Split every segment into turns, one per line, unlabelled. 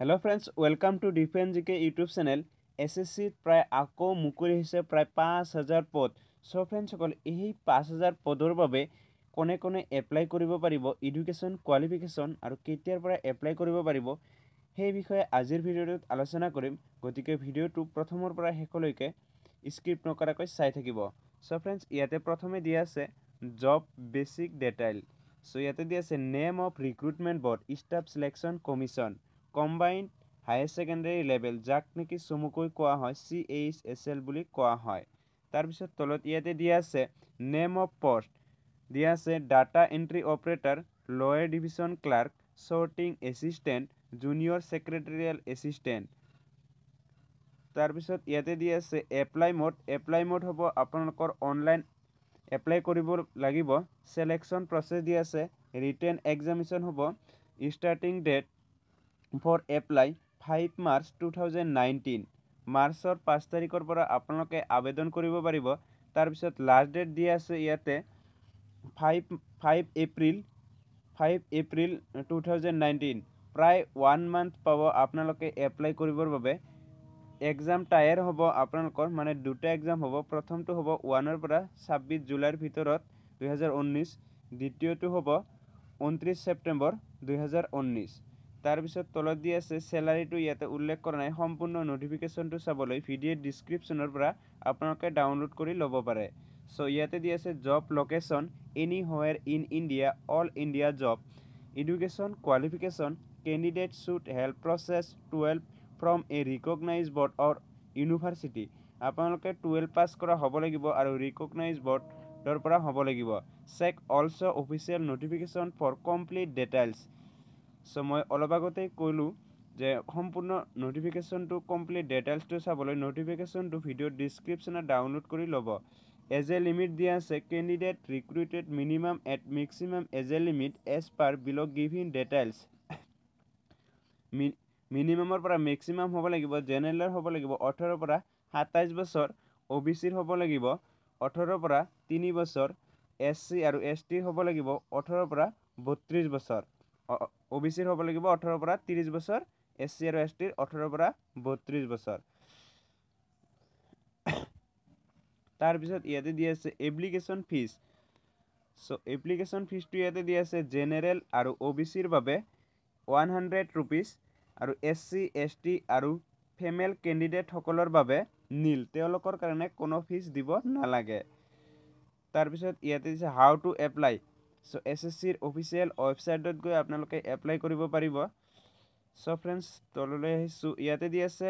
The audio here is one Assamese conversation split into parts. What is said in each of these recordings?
Hello friends, welcome to Defense GK YouTube channel. SSC প্ৰায় আকৌ মুকলি হৈছে প্ৰায় 5000 পদ। সো ফ্ৰেন্ডছ সকল এই 5000 পদৰ বাবে কোনে কোনে এপ্লাই কৰিব পাৰিব, এডুকেশ্যন কোৱালিফিকেশ্যন আৰু কেতিয়াৰ পৰা এপ্লাই কৰিব পাৰিব সেই বিষয়ে আজিৰ ভিডিঅ'টোত আলোচনা কৰিম। গতিকে ভিডিঅ'টো প্ৰথমৰ পৰা শেষলৈকে স্কিপ নকৰাকৈ চাই থাকিব। সো ফ্ৰেন্ডছ ইয়াতে প্ৰথমে দিয়া আছে জব বেসিক ডিটেইল। সো ইয়াতে দিয়া আছে name of recruitment board staff selection commission combined higher secondary level, যাক নেকি চমুকৈ কোৱা হয় CHSL বুলি কোৱা হয়। তাৰপিছত তলত ইয়াতে দিয়া আছে নেম অফ পোষ্ট, দিয়া আছে data entry operator, lower division clerk, sorting assistant, junior secretariat assistant. তাৰপিছত ইয়াতে দিয়া আছে এপ্লাই মোড হ'ব আপোনালোকৰ অনলাইন এপ্লাই কৰিব লাগিব। সিলেকশ্যন প্ৰসেছ দিয়া আছে, ৰিটেন এক্সামিনেশ্যন হ'ব, starting date for apply 5 March 2019, মাৰ্চৰ 5 তাৰিখৰ পৰা আপোনালোকে আবেদন কৰিব পাৰিব। তাৰপিছত লাষ্ট ডেট দিয়া আছে ইয়াতে 5 এপ্ৰিল 2019, প্ৰায় 1 মান্থ পাব আপোনালোকে এপ্লাই কৰিবৰ বাবে। এক্সাম টায়াৰ হ'ব আপোনালোকৰ, মানে দুটা এক্সাম হ'ব। প্ৰথমটো হ'ব 1 পৰা 26 জুলাইৰ ভিতৰত 2019, দ্বিতীয়টো হ'ব 29 ছেপ্টেম্বৰ 2019। তাৰপিছত তলত দিয়া আছে চেলাৰীটো ইয়াতে উল্লেখ কৰা নাই। সম্পূৰ্ণ নটিফিকেশ্যনটো চাবলৈ ভিডিঅ' ডিছক্ৰিপশ্যনৰ পৰা আপোনালোকে ডাউনলোড কৰি ল'ব পাৰে। সো ইয়াতে দিয়া আছে job location anywhere in India, all India job, education qualification candidate should help প্ৰচেছ 12 from a recognise board or university. আপোনালোকে 12 পাছ কৰা হ'ব লাগিব আৰু ৰিকগনাইজ বৰ্ডৰ পৰা হ'ব লাগিব। Check also' official notification for complete details. So মই অলপ আগতেই ক'লোঁ যে সম্পূৰ্ণ নটিফিকেশ্যনটো কমপ্লিট ডিটেইলছটো চাবলৈ নটিফিকেশ্যনটো ভিডিঅ' ডিছক্ৰিপশ্যনত ডাউনলোড কৰি ল'ব। এজ এ লিমিট দিয়া আছে candidate recruited minimum at maximum age a limit age per bill' given details. মিনিমামৰ পৰা মেক্সিমাম হ'ব লাগিব। জেনেৰেলৰ হ'ব লাগিব 18 পৰা 27 বছৰ, OBCৰ হ'ব লাগিব 18 পৰা 3 বছৰ, SC আৰু STৰ হ'ব লাগিব 18 পৰা 32 বছৰ। OBCৰ হ'ব লাগিব 18 পৰা 30 বছৰ, SC আৰু STৰ 18 পৰা 32 বছৰ। তাৰপিছত ইয়াতে দিয়া আছে এপ্লিকেশ্যন ফিজ। সো এপ্লিকেশ্যন ফিজটো ইয়াতে দিয়া আছে জেনেৰেল আৰু OBCৰ বাবে 100 ৰুপিজ আৰু SC ST আৰু ফিমেল কেণ্ডিডেটসকলৰ বাবে নীল, তেওঁলোকৰ কাৰণে কোনো ফিজ দিব নালাগে। তাৰপিছত ইয়াতে দিছে হাউ টু এপ্লাই। সো SSCৰ অফিচিয়েল ৱেবছাইটত গৈ আপোনালোকে এপ্লাই কৰিব পাৰিব। সো ফ্ৰেণ্ডছ তললৈ আহিছোঁ, ইয়াতে দি আছে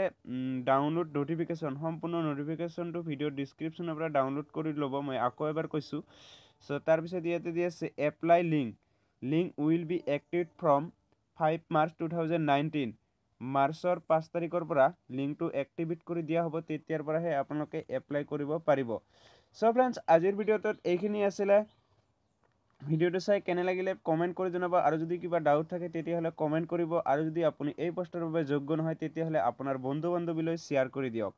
ডাউনলোড নটিফিকেশ্যন। সম্পূৰ্ণ নটিফিকেশ্যনটো ভিডিঅ' ডিছক্ৰিপশ্যনৰ পৰা ডাউনলোড কৰি ল'ব, মই আকৌ এবাৰ কৈছোঁ। সো তাৰপিছত ইয়াতে দি আছে apply link will be active from 5 March 2019, মাৰ্চৰ 5 তাৰিখৰ পৰা লিংকটো এক্টিভেট কৰি দিয়া হ'ব, তেতিয়াৰ পৰাহে আপোনালোকে এপ্লাই কৰিব পাৰিব। সো ফ্ৰেণ্ডছ আজিৰ ভিডিঅ'টোত এইখিনি আছিলে। ভিডিঅ'টো চাই কেনে লাগিলে কমেণ্ট কৰি জনাব, আৰু যদি কিবা ডাউট থাকে তেতিয়াহ'লে কমেণ্ট কৰিব, আৰু যদি আপুনি এই পষ্টৰ বাবে যোগ্য নহয় তেতিয়াহ'লে আপোনাৰ বন্ধু বান্ধৱীলৈ শ্বেয়াৰ কৰি দিয়ক।